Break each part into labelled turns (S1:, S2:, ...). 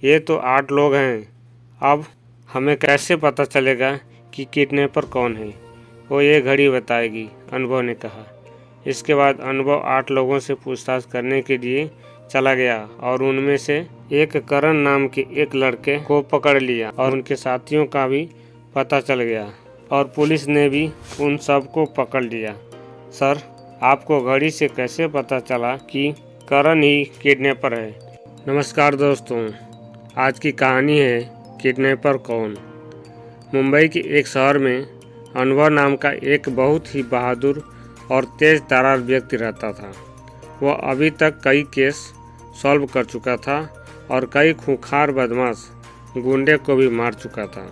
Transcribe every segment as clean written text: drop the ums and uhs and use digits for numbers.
S1: ये तो 8 लोग हैं। अब हमें कैसे पता चलेगा कि किडनैपर कौन है? वो ये घड़ी बताएगी, अनुभव ने कहा। इसके बाद अनुभव 8 लोगों से पूछताछ करने के लिए चला गया और उनमें से एक करण नाम के एक लड़के को पकड़ लिया और उनके साथियों का भी पता चल गया और पुलिस ने भी उन सब को पकड़ लिया। सर, आपको घड़ी से कैसे पता चला कि करण ही किडनैपर है? नमस्कार दोस्तों, आज की कहानी है किडनैपर कौन। मुंबई के एक शहर में अनुभव नाम का एक बहुत ही बहादुर और तेज तर्रार व्यक्ति रहता था। वह अभी तक कई केस सॉल्व कर चुका था और कई खूंखार बदमाश गुंडे को भी मार चुका था।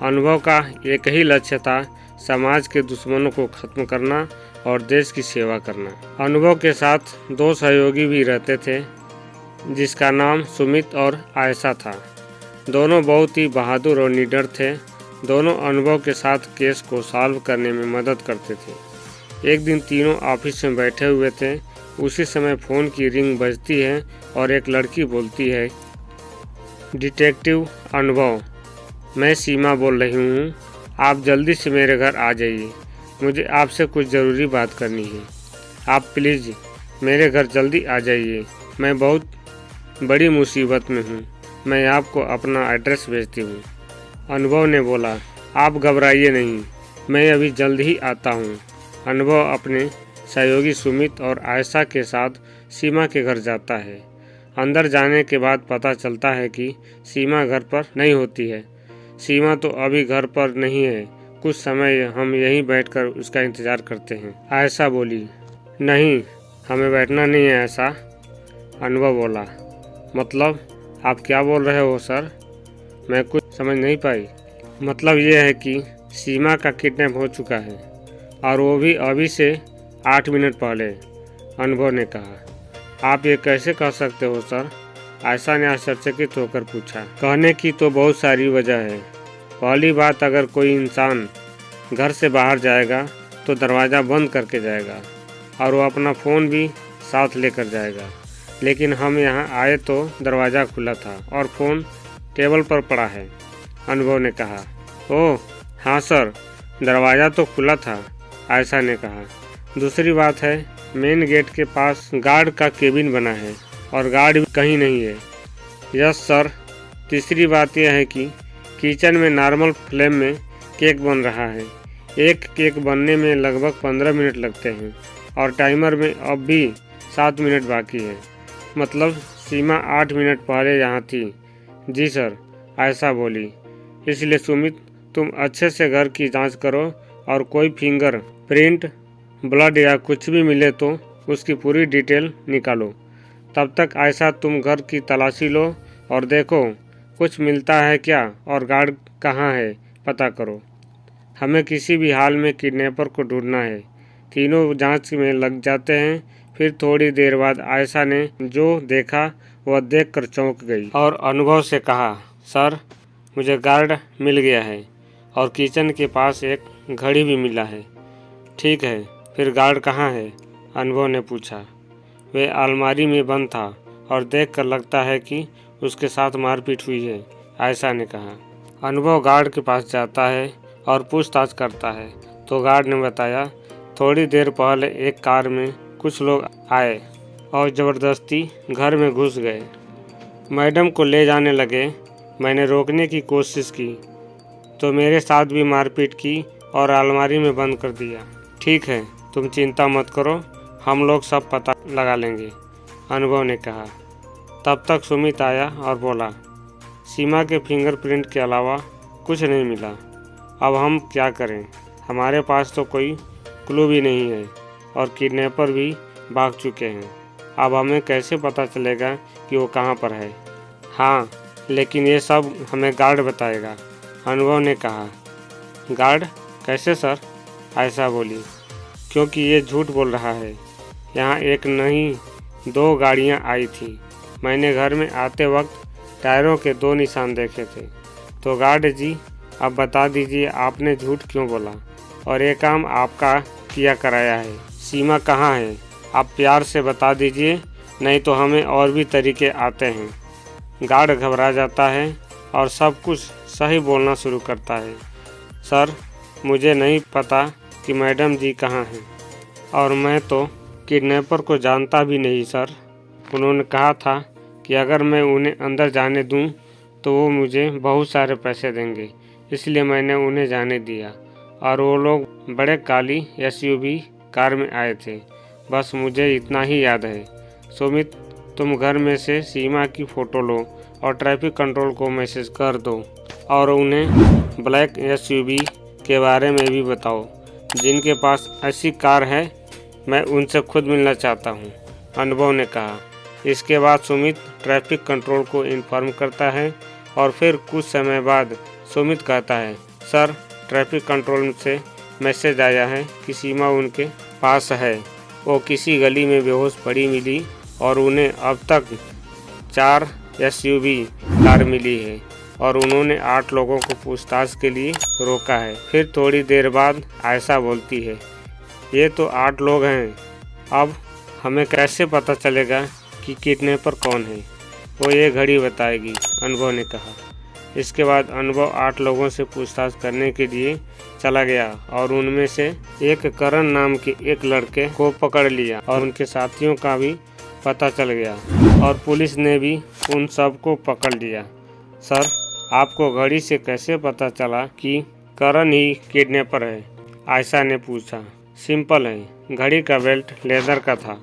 S1: अनुभव का एक ही लक्ष्य था, समाज के दुश्मनों को खत्म करना और देश की सेवा करना। अनुभव के साथ 2 सहयोगी भी रहते थे जिसका नाम सुमित और आयशा था। दोनों बहुत ही बहादुर और निडर थे। दोनों अनुभव के साथ केस को सॉल्व करने में मदद करते थे। एक दिन तीनों ऑफिस में बैठे हुए थे। उसी समय फ़ोन की रिंग बजती है और एक लड़की बोलती है, डिटेक्टिव अनुभव, मैं सीमा बोल रही हूँ। आप जल्दी से मेरे घर आ जाइए, मुझे आपसे कुछ ज़रूरी बात करनी है। आप प्लीज़ मेरे घर जल्दी आ जाइए, मैं बहुत बड़ी मुसीबत में हूँ। मैं आपको अपना एड्रेस भेजती हूँ। अनुभव ने बोला, आप घबराइए नहीं, मैं अभी जल्द ही आता हूँ। अनुभव अपने सहयोगी सुमित और आयशा के साथ सीमा के घर जाता है। अंदर जाने के बाद पता चलता है कि सीमा घर पर नहीं होती है। सीमा तो अभी घर पर नहीं है, कुछ समय हम यहीं बैठकर उसका इंतज़ार करते हैं। आयशा बोली, नहीं, हमें बैठना नहीं है ऐसा। अनुभव बोला, मतलब आप क्या बोल रहे हो सर? मैं कुछ समझ नहीं पाई। मतलब ये है कि सीमा का किडनैप हो चुका है और वो भी अभी से 8 मिनट पहले, अनुभव ने कहा। आप ये कैसे कह सकते हो सर? आयशा ने आश्चर्यचकित होकर पूछा। कहने की तो बहुत सारी वजह है। पहली बात, अगर कोई इंसान घर से बाहर जाएगा तो दरवाज़ा बंद करके जाएगा और वो अपना फ़ोन भी साथ लेकर जाएगा। लेकिन हम यहाँ आए तो दरवाज़ा खुला था और फ़ोन टेबल पर पड़ा है, अनुभव ने कहा। ओह हाँ सर, दरवाज़ा तो खुला था, आयशा ने कहा। दूसरी बात है, मेन गेट के पास गार्ड का केबिन बना है और गार्ड भी कहीं नहीं है। Yes sir. तीसरी बात यह है कि किचन में नॉर्मल फ्लेम में केक बन रहा है। एक केक बनने में लगभग 15 मिनट लगते हैं और टाइमर में अब भी 7 मिनट बाकी है। मतलब सीमा 8 मिनट पहले यहाँ थी। जी सर, आयशा बोली। इसलिए सुमित, तुम अच्छे से घर की जांच करो और कोई फिंगर प्रिंट, ब्लड या कुछ भी मिले तो उसकी पूरी डिटेल निकालो। तब तक आयशा, तुम घर की तलाशी लो और देखो कुछ मिलता है क्या और गार्ड कहाँ है पता करो। हमें किसी भी हाल में किडनैपर को ढूंढना है। तीनों जांच में लग जाते हैं। फिर थोड़ी देर बाद आयशा ने जो देखा वह देखकर चौंक गई और अनुभव से कहा, सर, मुझे गार्ड मिल गया है और किचन के पास एक घड़ी भी मिला है। ठीक है, फिर गार्ड कहाँ है? अनुभव ने पूछा। वे अलमारी में बंद था और देखकर लगता है कि उसके साथ मारपीट हुई है, आयशा ने कहा। अनुभव गार्ड के पास जाता है और पूछताछ करता है तो गार्ड ने बताया, थोड़ी देर पहले एक कार में कुछ लोग आए और ज़बरदस्ती घर में घुस गए। मैडम को ले जाने लगे। मैंने रोकने की कोशिश की तो मेरे साथ भी मारपीट की और अलमारी में बंद कर दिया। ठीक है, तुम चिंता मत करो, हम लोग सब पता लगा लेंगे, अनुभव ने कहा। तब तक सुमित आया और बोला, सीमा के फिंगरप्रिंट के अलावा कुछ नहीं मिला। अब हम क्या करें? हमारे पास तो कोई क्लू भी नहीं है और किडनैपर भी भाग चुके हैं। अब हमें कैसे पता चलेगा कि वो कहाँ पर है? हाँ, लेकिन ये सब हमें गार्ड बताएगा, अनुभव ने कहा। गार्ड कैसे सर? आयशा बोली। क्योंकि ये झूठ बोल रहा है। यहाँ एक नहीं 2 गाड़ियाँ आई थी। मैंने घर में आते वक्त टायरों के 2 निशान देखे थे। तो गार्ड जी, अब बता दीजिए आपने झूठ क्यों बोला और ये काम आपका किया कराया है। सीमा कहाँ है? आप प्यार से बता दीजिए, नहीं तो हमें और भी तरीके आते हैं। गार्ड घबरा जाता है और सब कुछ सही बोलना शुरू करता है। सर, मुझे नहीं पता कि मैडम जी कहाँ हैं, और मैं तो किडनैपर को जानता भी नहीं सर। उन्होंने कहा था कि अगर मैं उन्हें अंदर जाने दूं तो वो मुझे बहुत सारे पैसे देंगे, इसलिए मैंने उन्हें जाने दिया। और वो लोग बड़े काली SUV कार में आए थे। बस मुझे इतना ही याद है। सुमित, तुम घर में से सीमा की फ़ोटो लो और ट्रैफिक कंट्रोल को मैसेज कर दो, और उन्हें ब्लैक SUV के बारे में भी बताओ जिनके पास ऐसी कार है। मैं उनसे खुद मिलना चाहता हूँ, अनुभव ने कहा। इसके बाद सुमित ट्रैफिक कंट्रोल को इन्फॉर्म करता है और फिर कुछ समय बाद सुमित कहता है, सर, ट्रैफिक कंट्रोल से मैसेज आया है कि सीमा उनके पास है। वो किसी गली में बेहोश पड़ी मिली और उन्हें अब तक 4 SUV कार मिली है और उन्होंने 8 लोगों को पूछताछ के लिए रोका है। फिर थोड़ी देर बाद आयशा बोलती है, ये तो 8 लोग हैं, अब हमें कैसे पता चलेगा कि किडनैपर कौन है? वो ये घड़ी बताएगी, अनुभव ने कहा। इसके बाद अनुभव 8 लोगों से पूछताछ करने के लिए चला गया और उनमें से एक करण नाम के एक लड़के को पकड़ लिया और उनके साथियों का भी पता चल गया और पुलिस ने भी उन सबको पकड़ लिया। सर, आपको घड़ी से कैसे पता चला कि करण ही किडनैपर है? आयशा ने पूछा। सिंपल है, घड़ी का बेल्ट लेदर का था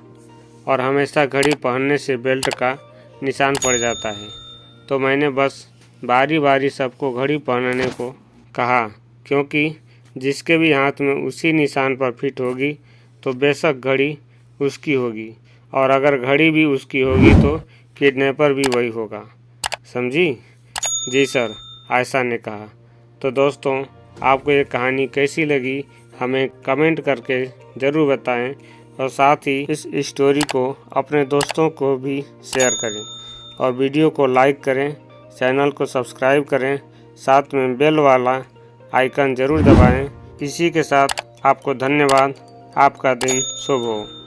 S1: और हमेशा घड़ी पहनने से बेल्ट का निशान पड़ जाता है, तो मैंने बस बारी बारी सबको घड़ी पहनने को कहा, क्योंकि जिसके भी हाथ में उसी निशान पर फिट होगी तो बेशक घड़ी उसकी होगी, और अगर घड़ी भी उसकी होगी तो किडनैपर भी वही होगा। समझी? जी सर, आयशा ने कहा। तो दोस्तों, आपको ये कहानी कैसी लगी हमें कमेंट करके ज़रूर बताएं, और साथ ही इस स्टोरी को अपने दोस्तों को भी शेयर करें और वीडियो को लाइक करें, चैनल को सब्सक्राइब करें, साथ में बेल वाला आइकन ज़रूर दबाएं। इसी के साथ आपको धन्यवाद। आपका दिन शुभ हो।